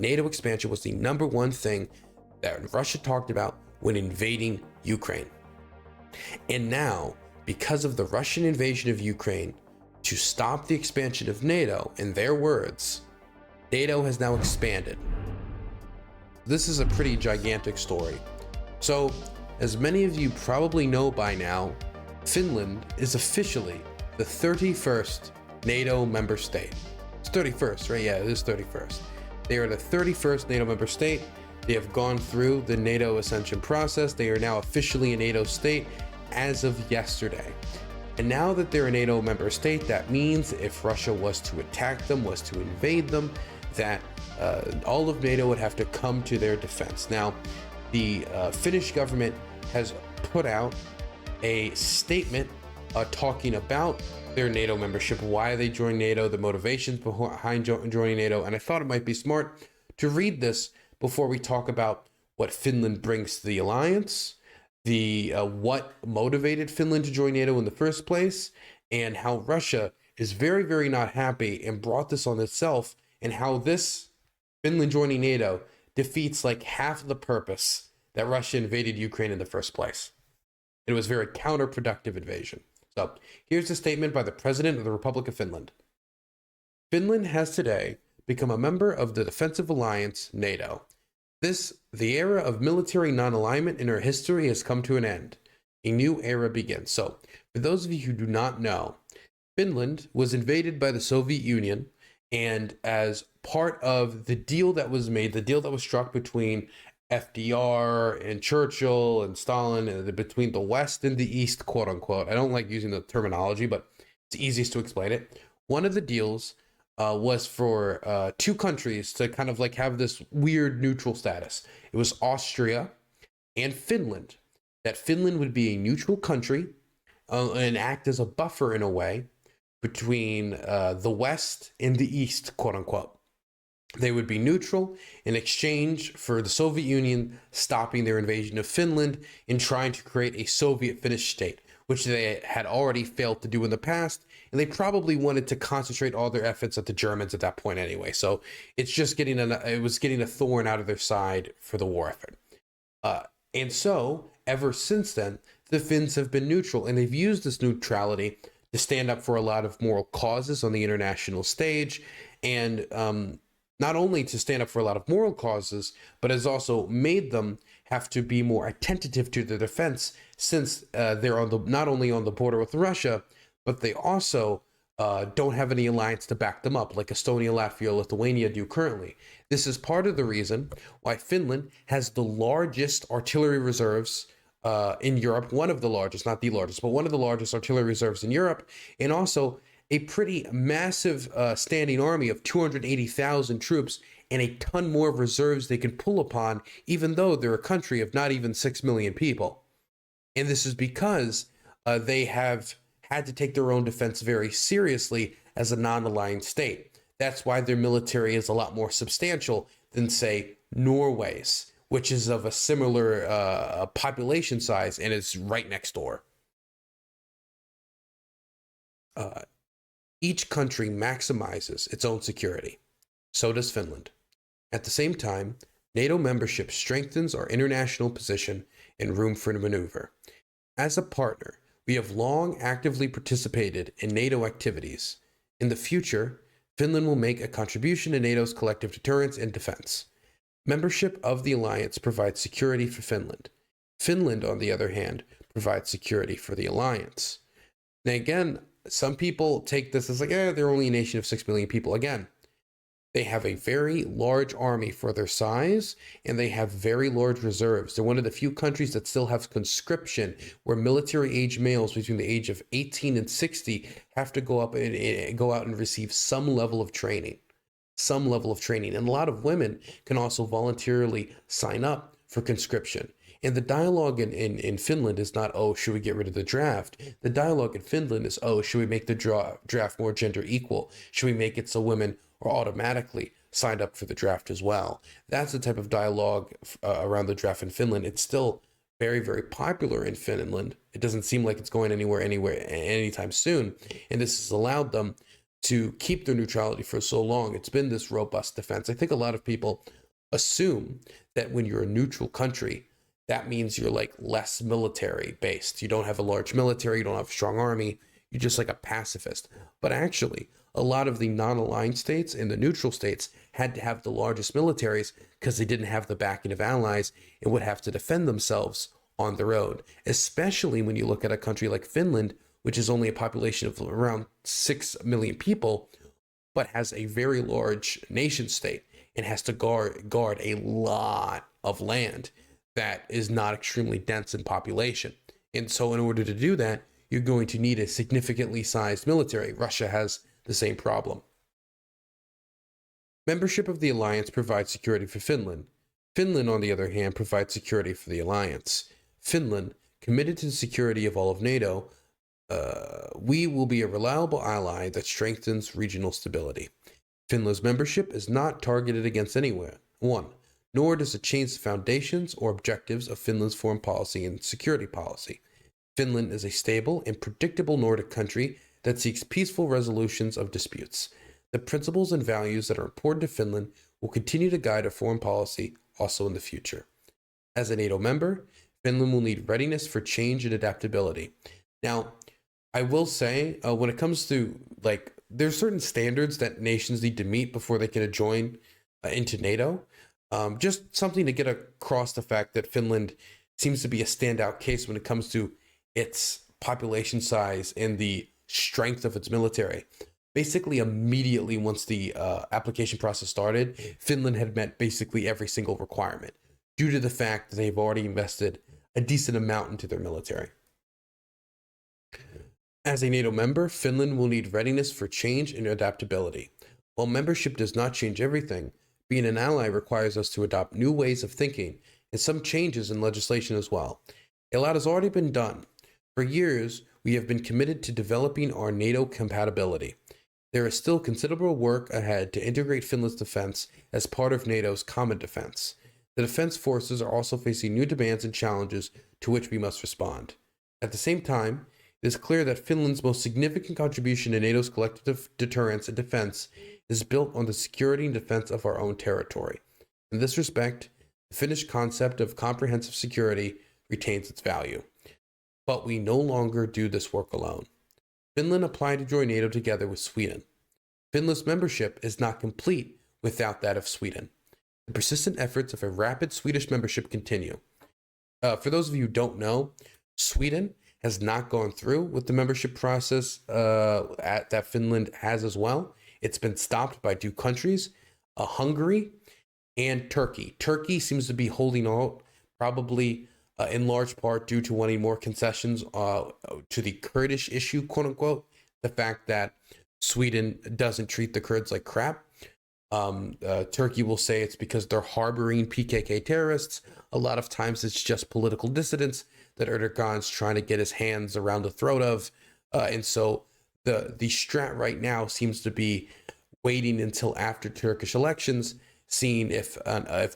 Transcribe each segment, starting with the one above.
NATO expansion was the number one thing that Russia talked about when invading Ukraine. And now, because of the Russian invasion of Ukraine, to stop the expansion of NATO, in their words, NATO has now expanded. This is a pretty gigantic story. So, as many of you probably know by now, Finland is officially the 31st NATO member state. It's 31st, right? Yeah, it is 31st. They are the 31st NATO member state. They have gone through the NATO ascension process. They are now officially a NATO state as of yesterday. And now that they're a NATO member state, that means if Russia was to attack them, was to invade them, that all of NATO would have to come to their defense. Now, the Finnish government has put out a statement talking about their NATO membership, why they joined NATO, the motivations behind joining NATO, and I thought it might be smart to read this before we talk about what Finland brings to the alliance, what motivated Finland to join NATO in the first place, and how Russia is very, very not happy and brought this on itself, and how this Finland joining NATO defeats like half of the purpose that Russia invaded Ukraine in the first place. It was a very counterproductive invasion. So here's a statement by the President of the Republic of Finland. Finland has today become a member of the defensive alliance, NATO. The era of military non-alignment in our history has come to an end. A new era begins. So for those of you who do not know, Finland was invaded by the Soviet Union, and as part of the deal that was made, the deal that was struck between FDR and Churchill and Stalin, and between the West and the East, quote unquote. I don't like using the terminology, but it's easiest to explain it. One of the deals was for two countries to kind of like have this weird neutral status. It was Austria and Finland. That Finland would be a neutral country and act as a buffer in a way between the West and the East, quote unquote. They would be neutral in exchange for the Soviet Union stopping their invasion of Finland and trying to create a Soviet Finnish state, which they had already failed to do in the past. And they probably wanted to concentrate all their efforts at the Germans at that point anyway. So it's just getting a thorn out of their side for the war effort. And so ever since then, the Finns have been neutral, and they've used this neutrality to stand up for a lot of moral causes on the international stage, and not only to stand up for a lot of moral causes, but has also made them have to be more attentive to their defense, since they're not only on the border with Russia, but they also don't have any alliance to back them up, like Estonia, Latvia, Lithuania do currently. This is part of the reason why Finland has the largest artillery reserves in Europe, one of the largest, not the largest, but one of the largest artillery reserves in Europe, and also a pretty massive standing army of 280,000 troops and a ton more reserves they can pull upon, even though they're a country of not even 6 million people. And this is because they have had to take their own defense very seriously as a non-aligned state. That's why their military is a lot more substantial than, say, Norway's, which is of a similar population size and is right next door. Each country maximizes its own security. So does Finland. At the same time, NATO membership strengthens our international position and room for maneuver. As a partner, we have long actively participated in NATO activities. In the future, Finland will make a contribution to NATO's collective deterrence and defense. Membership of the alliance provides security for Finland. Finland, on the other hand, provides security for the alliance. Now again, some people take this as like, they're only a nation of 6 million people. Again, they have a very large army for their size, and they have very large reserves. They're one of the few countries that still have conscription, where military-age males between the age of 18 and 60 have to go out and receive some level of training. And a lot of women can also voluntarily sign up for conscription. And the dialogue in Finland is not, oh, should we get rid of the draft? The dialogue in Finland is, oh, should we make the draft more gender equal? Should we make it so women are automatically signed up for the draft as well? That's the type of dialogue around the draft in Finland. It's still very, very popular in Finland. It doesn't seem like it's going anywhere anytime soon. And this has allowed them to keep their neutrality for so long. It's been this robust defense. I think a lot of people assume that when you're a neutral country, that means you're like less military based. You don't have a large military, you don't have a strong army, you're just like a pacifist. But actually, a lot of the non-aligned states and the neutral states had to have the largest militaries because they didn't have the backing of allies and would have to defend themselves on their own, especially when you look at a country like Finland, which is only a population of around 6 million people, but has a very large nation state and has to guard a lot of land that is not extremely dense in population. And so in order to do that, you're going to need a significantly sized military. Russia has the same problem. Membership of the alliance provides security for Finland. Finland, on the other hand, provides security for the alliance. Finland, committed to the security of all of NATO, we will be a reliable ally that strengthens regional stability. Finland's membership is not targeted against anyone, nor does it change the foundations or objectives of Finland's foreign policy and security policy. Finland is a stable and predictable Nordic country that seeks peaceful resolutions of disputes. The principles and values that are important to Finland will continue to guide our foreign policy also in the future. As a NATO member, Finland will need readiness for change and adaptability. Now, I will say, when it comes to, like, there's certain standards that nations need to meet before they can join into NATO. Just something to get across the fact that Finland seems to be a standout case when it comes to its population size and the strength of its military. Basically, immediately once the application process started, Finland had met basically every single requirement due to the fact that they've already invested a decent amount into their military. As a NATO member, Finland will need readiness for change and adaptability. While membership does not change everything, being an ally requires us to adopt new ways of thinking and some changes in legislation as well. A lot has already been done. For years, we have been committed to developing our NATO compatibility. There is still considerable work ahead to integrate Finland's defense as part of NATO's common defense. The defense forces are also facing new demands and challenges to which we must respond. At the same time, it is clear that Finland's most significant contribution to NATO's collective deterrence and defense is built on the security and defense of our own territory. In this respect, the Finnish concept of comprehensive security retains its value. But we no longer do this work alone. Finland applied to join NATO together with Sweden. Finland's membership is not complete without that of Sweden. The persistent efforts of a rapid Swedish membership continue. For those of you who don't know, Sweden has not gone through with the membership process that Finland has as well. It's been stopped by two countries, Hungary and Turkey. Turkey seems to be holding out, probably in large part due to wanting more concessions to the Kurdish issue, quote unquote. The fact that Sweden doesn't treat the Kurds like crap. Turkey will say it's because they're harboring PKK terrorists. A lot of times it's just political dissidents that Erdogan's trying to get his hands around the throat of. And so the strat right now seems to be waiting until after Turkish elections, seeing if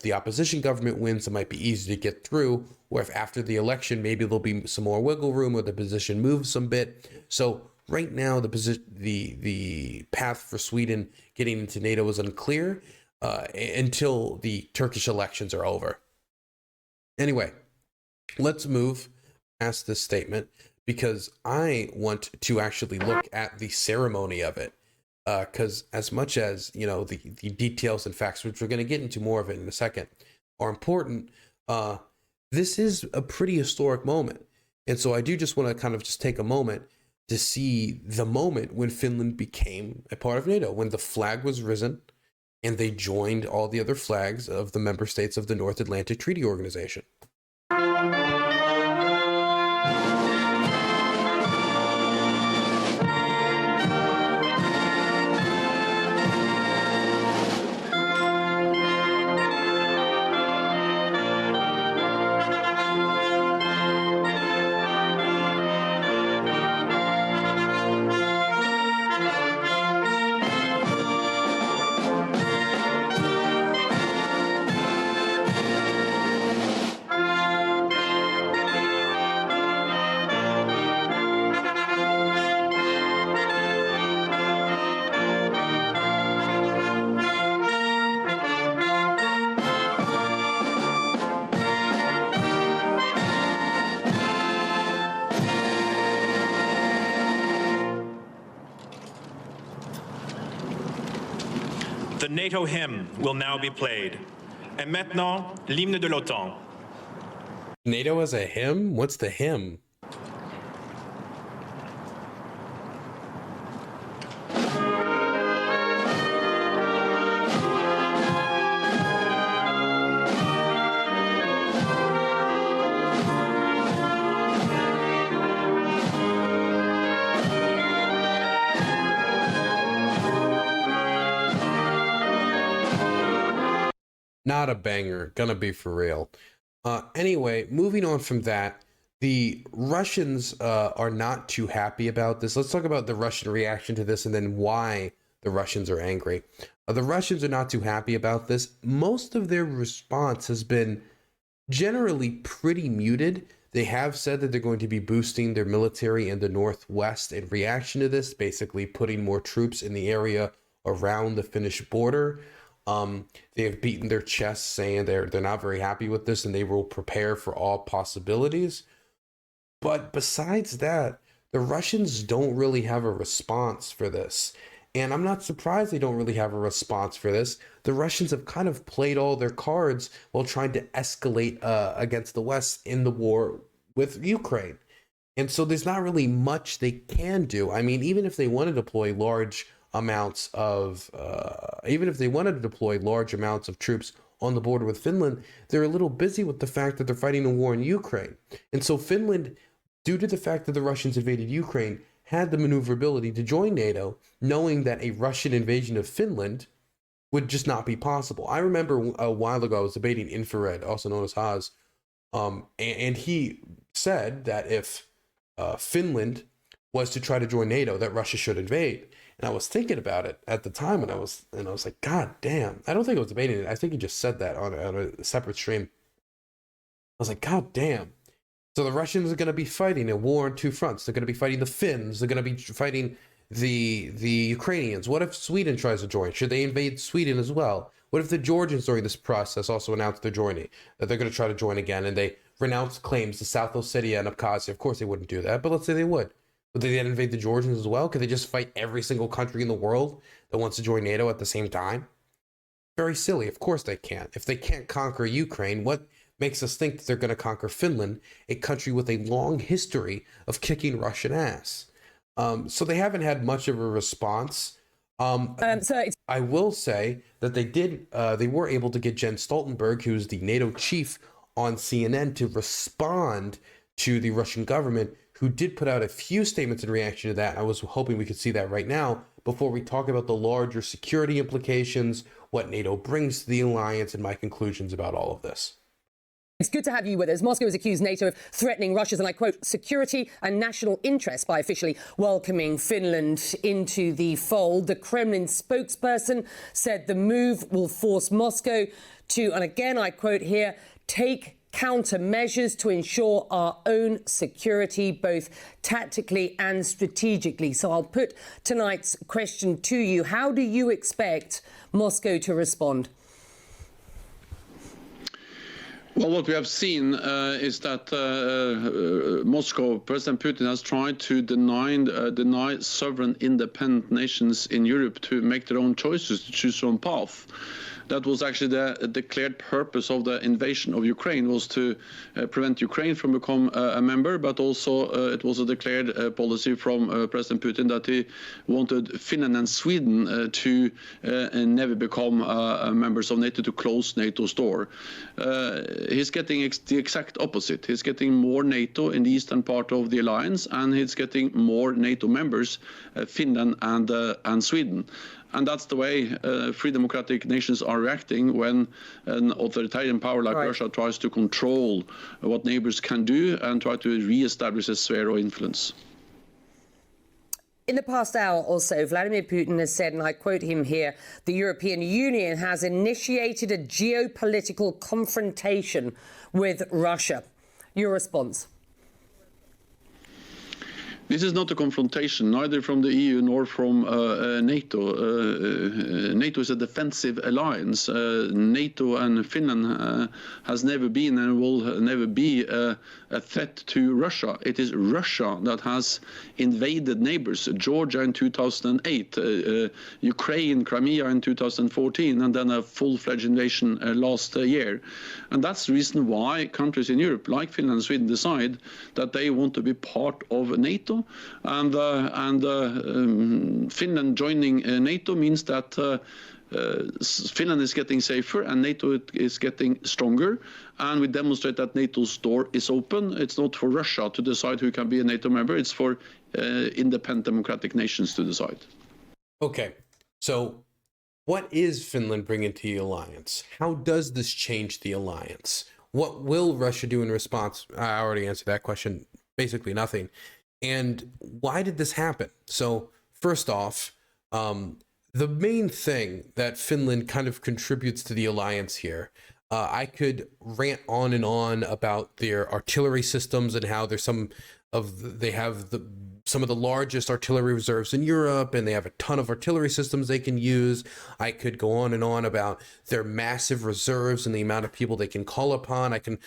the opposition government wins, it might be easy to get through, or if after the election, maybe there'll be some more wiggle room or the position moves some bit. So right now, the path for Sweden getting into NATO is unclear until the Turkish elections are over. Anyway, let's move past this statement because I want to actually look at the ceremony of it. Because as much as, you know, the details and facts, which we're going to get into more of it in a second, are important, this is a pretty historic moment. And so I do just want to kind of just take a moment to see the moment when Finland became a part of NATO, when the flag was risen and they joined all the other flags of the member states of the North Atlantic Treaty Organization. NATO hymn will now be played. Et maintenant, l'hymne de l'OTAN. NATO has a hymn? What's the hymn? Not a banger, gonna be for real. Anyway, moving on from that, the Russians are not too happy about this. Let's talk about the Russian reaction to this and then why the Russians are angry. The Russians are not too happy about this. Most of their response has been generally pretty muted. They have said that they're going to be boosting their military in the Northwest in reaction to this, basically putting more troops in the area around the Finnish border. They have beaten their chests saying they're not very happy with this and they will prepare for all possibilities. But besides that, the Russians don't really have a response for this. And I'm not surprised they don't really have a response for this. The Russians have kind of played all their cards while trying to escalate against the West in the war with Ukraine. And so there's not really much they can do. I mean, even if they want to deploy large amounts of troops on the border with Finland, they're a little busy with the fact that they're fighting a war in Ukraine. And so Finland, due to the fact that the Russians invaded Ukraine, had the maneuverability to join NATO, knowing that a Russian invasion of Finland would just not be possible. I remember a while ago I was debating Infrared, also known as Haas, and he said that if Finland was to try to join NATO, that Russia should invade. And I was thinking about it at the time, and I was like, God damn! I don't think I was debating it. I think he just said that on a separate stream. I was like, God damn! So the Russians are going to be fighting a war on two fronts. They're going to be fighting the Finns. They're going to be fighting the Ukrainians. What if Sweden tries to join? Should they invade Sweden as well? What if the Georgians during this process also announced they're joining, that they're going to try to join again, and they renounce claims to South Ossetia and Abkhazia? Of course they wouldn't do that, but let's say they would. Would they then invade the Georgians as well? Could they just fight every single country in the world that wants to join NATO at the same time? Very silly. Of course they can't. If they can't conquer Ukraine, what makes us think that they're going to conquer Finland, a country with a long history of kicking Russian ass? So they haven't had much of a response. I will say that they were able to get Jens Stoltenberg, who's the NATO chief, on CNN to respond to the Russian government, who did put out a few statements in reaction to that. I was hoping we could see that right now before we talk about the larger security implications, what NATO brings to the alliance, and my conclusions about all of this. It's good to have you with us. Moscow has accused NATO of threatening Russia's, and I quote, security and national interests by officially welcoming Finland into the fold. The Kremlin spokesperson said the move will force Moscow to, and again I quote here, take countermeasures to ensure our own security, both tactically and strategically. So I'll put tonight's question to you. How do you expect Moscow to respond? Well, what we have seen is that Moscow, President Putin, has tried to deny sovereign independent nations in Europe to make their own choices, to choose their own path. That was actually the declared purpose of the invasion of Ukraine, was to prevent Ukraine from becoming a member, but also it was a declared policy from President Putin that he wanted Finland and Sweden to never become members of NATO, to close NATO's door. He's getting the exact opposite. He's getting more NATO in the eastern part of the alliance, and he's getting more NATO members, Finland and Sweden. And that's the way free democratic nations are reacting when an authoritarian power like Russia tries to control what neighbors can do and try to re-establish a sphere of influence. In the past hour or so, Vladimir Putin has said, and I quote him here, the European Union has initiated a geopolitical confrontation with Russia. Your response? This is not a confrontation, neither from the EU nor from NATO. NATO is a defensive alliance. NATO and Finland has never been and will never be a threat to Russia. It is Russia that has invaded neighbors, Georgia in 2008, Ukraine, Crimea in 2014, and then a full-fledged invasion last year. And that's the reason why countries in Europe, like Finland and Sweden, decide that they want to be part of NATO. And Finland joining NATO means that Finland is getting safer and NATO is getting stronger. And we demonstrate that NATO's door is open. It's not for Russia to decide who can be a NATO member. It's for independent democratic nations to decide. Okay, so what is Finland bringing to the alliance? How does this change the alliance? What will Russia do in response? I already answered that question. Basically nothing. And why did this happen? So first off, the main thing that Finland kind of contributes to the alliance here, I could rant on and on about their artillery systems and how there's some of the largest artillery reserves in Europe, and they have a ton of artillery systems they can use. I could go on and on about their massive reserves and the amount of people they can call upon. I can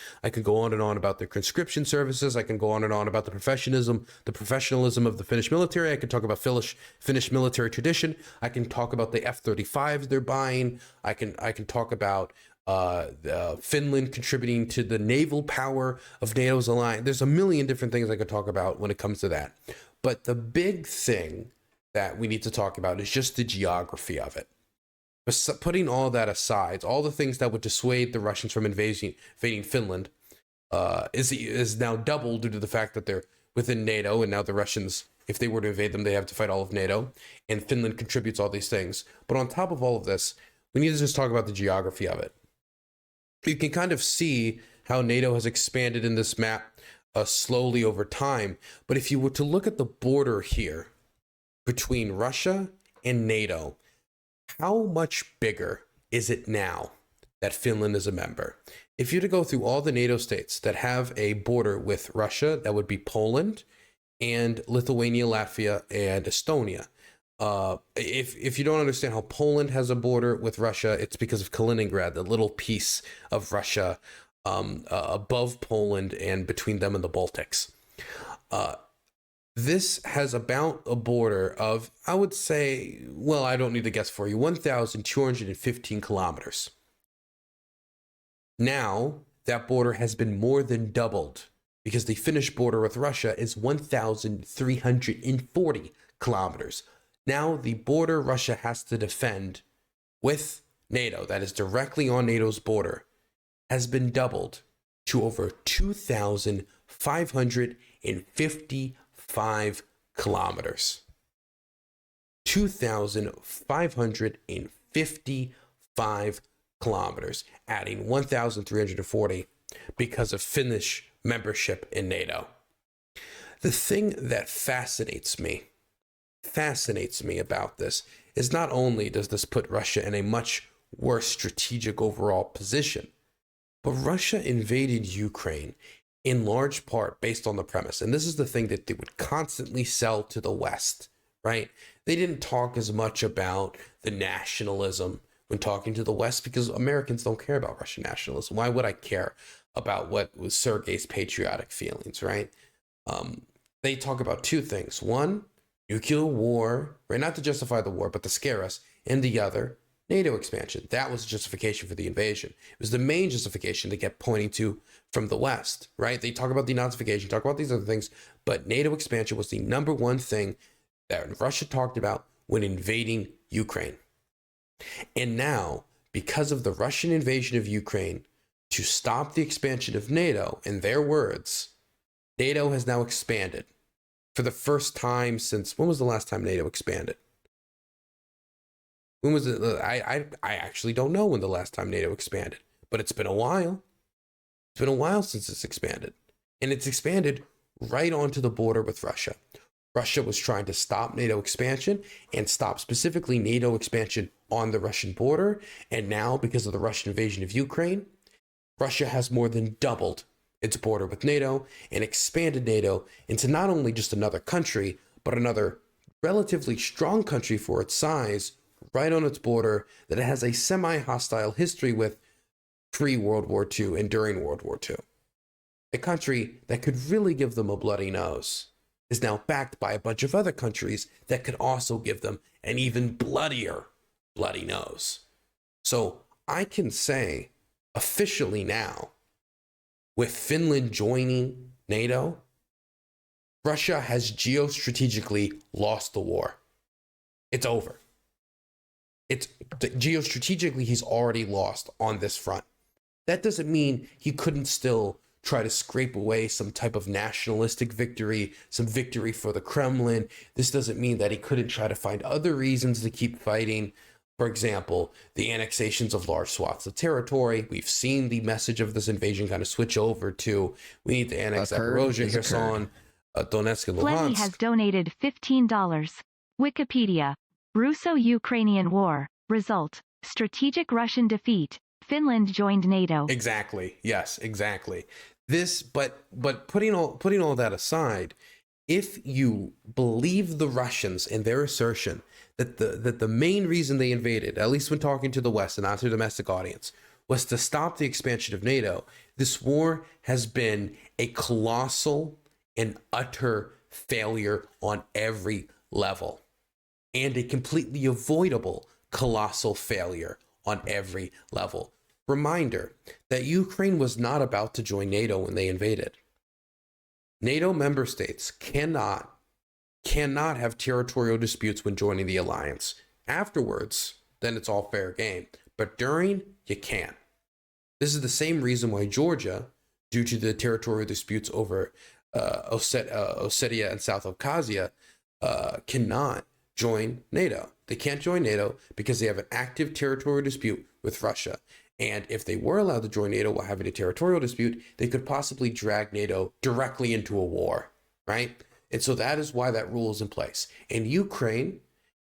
go on and on about their conscription services. I can go on and on about the professionalism of the Finnish military. I can talk about Finnish military tradition. I can talk about the F-35s they're buying. I can talk about Finland contributing to the naval power of NATO's alliance. There's a million different things I could talk about when it comes to that. But the big thing that we need to talk about is just the geography of it. But putting all that aside, all the things that would dissuade the Russians from invading Finland is now doubled due to the fact that they're within NATO, and now the Russians, if they were to invade them, they have to fight all of NATO, and Finland contributes all these things. But on top of all of this, we need to just talk about the geography of it. You can kind of see how NATO has expanded in this map slowly over time. But if you were to look at the border here between Russia and NATO, how much bigger is it now that Finland is a member? If you were to go through all the NATO states that have a border with Russia, that would be Poland and Lithuania, Latvia, and Estonia. If you don't understand how Poland has a border with Russia, it's because of Kaliningrad, the little piece of Russia above Poland and between them and the Baltics. This has about a border of, I would say, well, I don't need to guess for you, 1,215 kilometers. Now, that border has been more than doubled because the Finnish border with Russia is 1,340 kilometers. Now, the border Russia has to defend with NATO, that is directly on NATO's border, has been doubled to over 2,555 kilometers. 2,555 kilometers, adding 1,340 because of Finnish membership in NATO. The thing that fascinates me about this is not only does this put Russia in a much worse strategic overall position, but Russia invaded Ukraine in large part based on the premise, and this is the thing that they would constantly sell to the West, right? They didn't talk as much about the nationalism when talking to the West because Americans don't care about Russian nationalism. Why would I care about what was Sergei's patriotic feelings, right? They talk about two things. One, nuclear war, right? Not to justify the war, but to scare us. And the other, NATO expansion. That was justification for the invasion. It was the main justification they kept pointing to from the West, right? They talk about denazification, talk about these other things, but NATO expansion was the number one thing that Russia talked about when invading Ukraine. And now, because of the Russian invasion of Ukraine, to stop the expansion of NATO, in their words, NATO has now expanded for the first time since, when was the last time NATO expanded? When was it? I actually don't know when the last time NATO expanded, but it's been a while. It's been a while since it's expanded. And it's expanded right onto the border with Russia. Russia was trying to stop NATO expansion and stop specifically NATO expansion on the Russian border. And now, because of the Russian invasion of Ukraine, Russia has more than doubled its border with NATO and expanded NATO into not only just another country, but another relatively strong country for its size right on its border that it has a semi-hostile history with pre-World War II and during World War II. A country that could really give them a bloody nose is now backed by a bunch of other countries that could also give them an even bloodier bloody nose. So I can say officially now, with Finland joining NATO, Russia has geostrategically lost the war. It's over. Geostrategically, he's already lost on this front. That doesn't mean he couldn't still try to scrape away some type of nationalistic victory, some victory for the Kremlin. This doesn't mean that he couldn't try to find other reasons to keep fighting. For example, the annexations of large swaths of territory. We've seen the message of this invasion kind of switch over to, we need to annex Zaporozhye, Kherson, Donetsk, and Flemmy Luhansk. has donated $15. Wikipedia. Russo-Ukrainian War. Result. Strategic Russian defeat. Finland joined NATO. Exactly. Yes, exactly. This, but putting all that aside, if you believe the Russians and their assertion that the main reason they invaded, at least when talking to the West and not to a domestic audience, was to stop the expansion of NATO, this war has been a colossal and utter failure on every level, and a completely avoidable colossal failure on every level. Reminder that Ukraine was not about to join NATO when they invaded. NATO member states cannot have territorial disputes when joining the alliance. Afterwards, then it's all fair game. But during, you can. This is the same reason why Georgia, due to the territorial disputes over Ossetia and South Abkhazia, cannot join NATO. They can't join NATO because they have an active territorial dispute with Russia. And if they were allowed to join NATO while having a territorial dispute, they could possibly drag NATO directly into a war, right? And so that is why that rule is in place. And Ukraine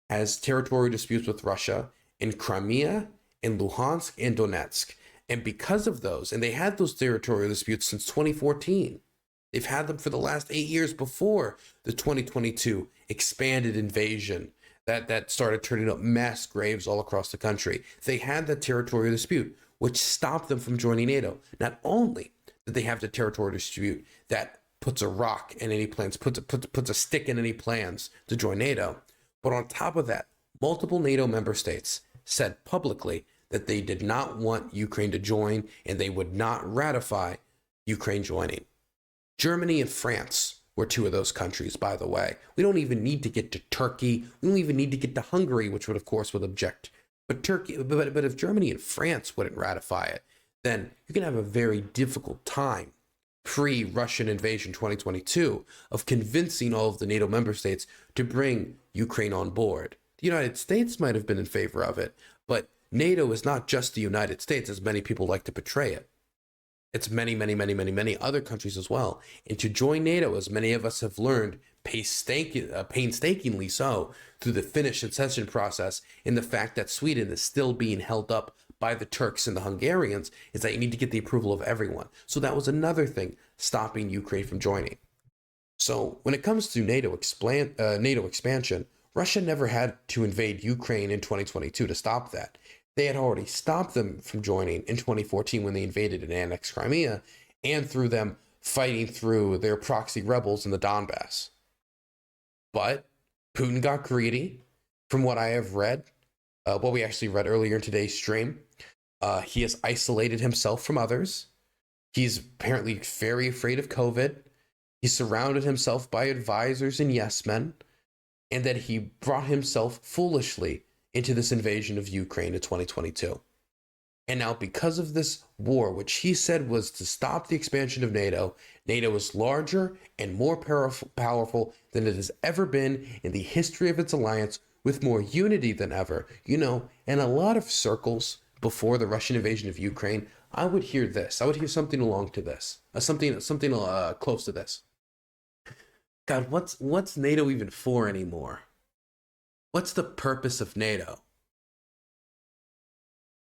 has territorial disputes with Russia in Crimea, in Luhansk, and Donetsk. And because of those, and they had those territorial disputes since 2014, they've had them for the last 8 years before the 2022 expanded invasion that started turning up mass graves all across the country. They had that territorial dispute, which stopped them from joining NATO. Not only did they have the territorial dispute that puts a rock in any plans, puts a stick in any plans to join NATO, but on top of that, multiple NATO member states said publicly that they did not want Ukraine to join and they would not ratify Ukraine joining. Germany and France were two of those countries, by the way. We don't even need to get to Turkey. We don't even need to get to Hungary, which would, of course, object. But if Germany and France wouldn't ratify it, then you can have a very difficult time pre-Russian invasion 2022 of convincing all of the NATO member states to bring Ukraine on board. The United States might have been in favor of it, but NATO is not just the United States, as many people like to portray it. It's many other countries as well. And to join NATO, as many of us have learned painstakingly so through the Finnish accession process, in the fact that Sweden is still being held up by the Turks and the Hungarians, is that you need to get the approval of everyone. So that was another thing stopping Ukraine from joining. So when it comes to NATO expansion, Russia never had to invade Ukraine in 2022 to stop that. They had already stopped them from joining in 2014 when they invaded and annexed Crimea, and through them fighting through their proxy rebels in the Donbass. But Putin got greedy. From what I have read, what we actually read earlier in today's stream, he has isolated himself from others. He's apparently very afraid of COVID. He surrounded himself by advisors and yes men, and that he brought himself foolishly into this invasion of Ukraine in 2022. And now, because of this war, which he said was to stop the expansion of NATO, NATO is larger and more powerful than it has ever been in the history of its alliance, with more unity than ever. You know, in a lot of circles before the Russian invasion of Ukraine, I would hear this. I would hear something along to this, something close to this. God, what's NATO even for anymore? What's the purpose of NATO?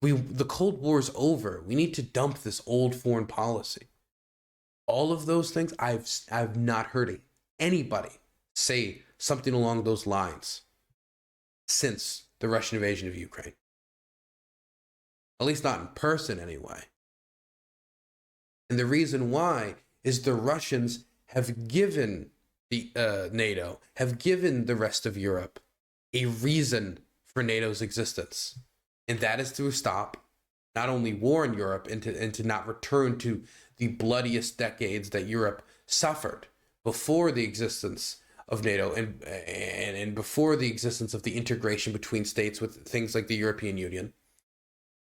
The Cold War is over. We need to dump this old foreign policy. All of those things, I've not heard anybody say something along those lines since the Russian invasion of Ukraine. At least not in person anyway. And the reason why is the Russians have given the NATO, have given the rest of Europe a reason for NATO's existence. And that is to stop not only war in Europe and to not return to the bloodiest decades that Europe suffered before the existence of NATO and before the existence of the integration between states with things like the European Union.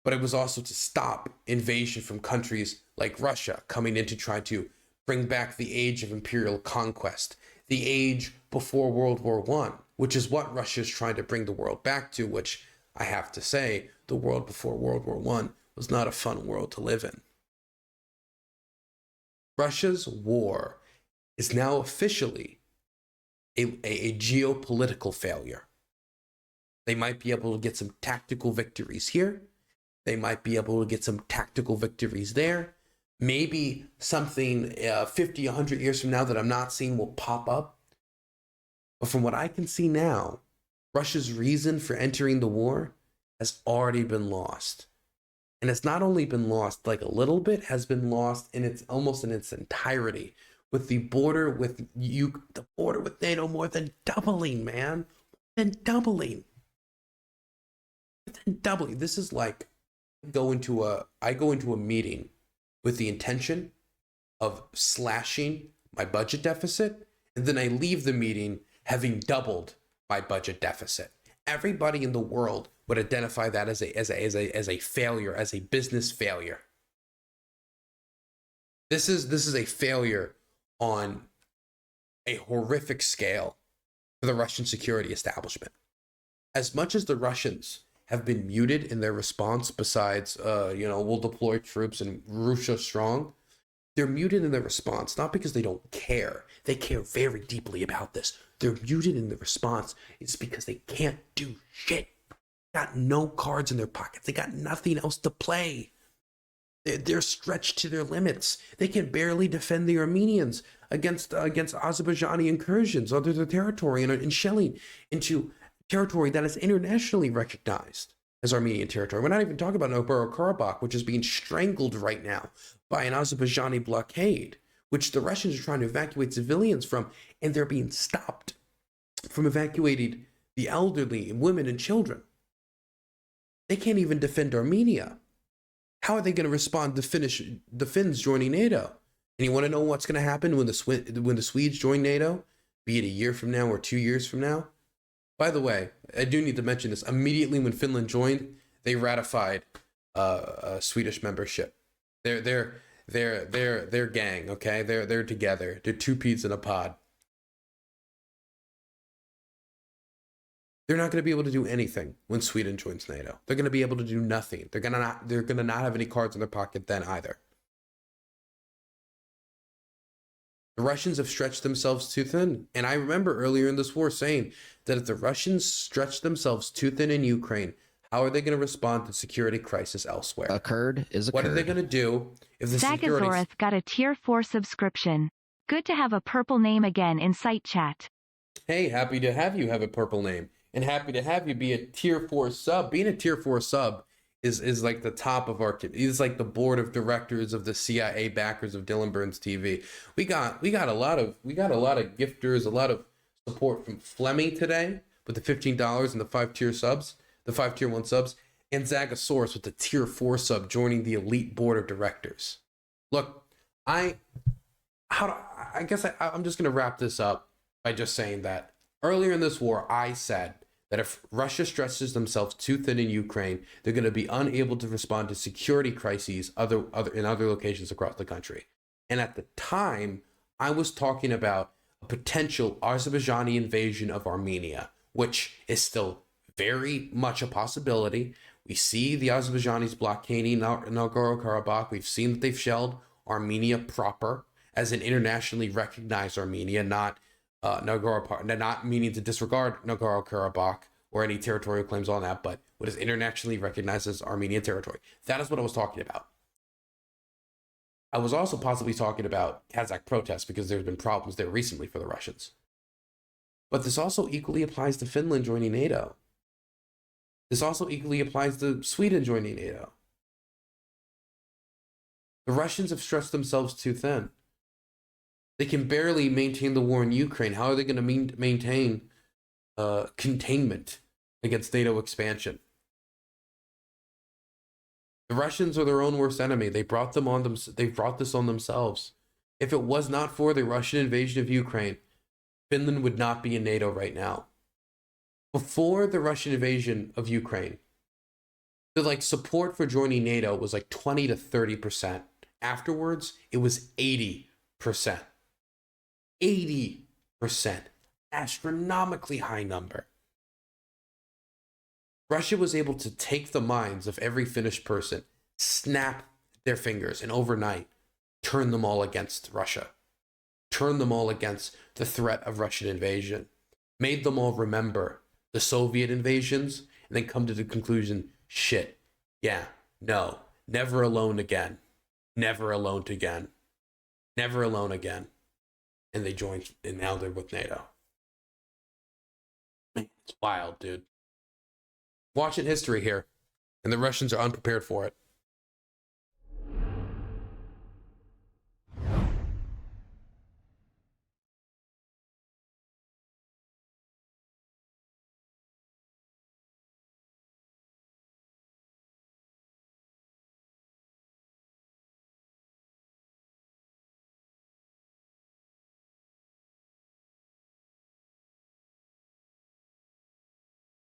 But it was also to stop invasion from countries like Russia coming in to try to bring back the age of imperial conquest, the age before World War I, which is what Russia is trying to bring the world back to, which I have to say, the world before World War I was not a fun world to live in. Russia's war is now officially a geopolitical failure. They might be able to get some tactical victories here. They might be able to get some tactical victories there. Maybe something 50, 100 years from now that I'm not seeing will pop up. But from what I can see now, Russia's reason for entering the war has already been lost. And it's not only been lost like a little bit, has been lost in its almost in its entirety, with the border with NATO more than doubling, man. More than doubling. This is like I go into a meeting with the intention of slashing my budget deficit, and then I leave the meeting having doubled my budget deficit. Everybody in the world would identify that as a failure, as a business failure. This is a failure on a horrific scale for the Russian security establishment. As much as the Russians have been muted in their response, besides, we'll deploy troops and Russia strong, they're muted in their response, not because they don't care. They care very deeply about this. They're muted in the response. It's because they can't do shit. They got no cards in their pockets. They got nothing else to play. They're stretched to their limits. They can barely defend the Armenians against Azerbaijani incursions onto their territory and shelling into territory that is internationally recognized as Armenian territory. We're not even talking about Nagorno-Karabakh, which is being strangled right now by an Azerbaijani blockade, which the Russians are trying to evacuate civilians from, and they're being stopped from evacuating the elderly, women, and children. They can't even defend Armenia. How are they going to respond to the Finns joining NATO? And you want to know what's going to happen when the Swedes join NATO, be it a year from now or 2 years from now? By the way, I do need to mention this. Immediately when Finland joined, they ratified Swedish membership. They're gang, okay? They're together. They're two peas in a pod. They're not going to be able to do anything when Sweden joins NATO. They're going to be able to do nothing. They're going to not have any cards in their pocket then either. The Russians have stretched themselves too thin. And I remember earlier in this war saying that if the Russians stretch themselves too thin in Ukraine, how are they going to respond to security crisis elsewhere? What are they going to do if the security... Zagazoreth got a tier 4 subscription. Good to have a purple name again in site chat. Hey, happy to have you have a purple name. And happy to have you be a tier 4 sub. Being a tier 4 sub is like the top of our... It's like the board of directors of the CIA backers of Dylan Burns TV. We got a lot of gifters, a lot of support from Fleming today with the $15 and the 5 tier subs, the 5 tier 1 subs, and Zagasaurus with the tier 4 sub joining the elite board of directors. Look, I'm just gonna wrap this up by just saying that earlier in this war, I said that if Russia stretches themselves too thin in Ukraine, they're going to be unable to respond to security crises in other locations across the country. And at the time, I was talking about a potential Azerbaijani invasion of Armenia, which is still very much a possibility. We see the Azerbaijanis blockading Nagorno-Karabakh. We've seen that they've shelled Armenia proper as an internationally recognized Armenia, not not meaning to disregard Nagorno-Karabakh or any territorial claims on that, but what is internationally recognized as Armenian territory. That is what I was talking about. I was also possibly talking about Kazakh protests because there's been problems there recently for the Russians. But this also equally applies to Finland joining NATO. This also equally applies to Sweden joining NATO. The Russians have stretched themselves too thin. They can barely maintain the war in Ukraine. How are they going to maintain containment against NATO expansion? The Russians are their own worst enemy. They brought this on themselves. If it was not for the Russian invasion of Ukraine, Finland would not be in NATO right now. Before the Russian invasion of Ukraine, the support for joining NATO was 20 to 30%. Afterwards, it was 80%. 80%. Astronomically high number. Russia was able to take the minds of every Finnish person, snap their fingers, and overnight turn them all against Russia. Turn them all against the threat of Russian invasion. Made them all remember the Soviet invasions, and then come to the conclusion, shit, yeah, no, never alone again. Never alone again. Never alone again. And they joined, and now they're with NATO. Man, it's wild, dude. Watching history here, and the Russians are unprepared for it.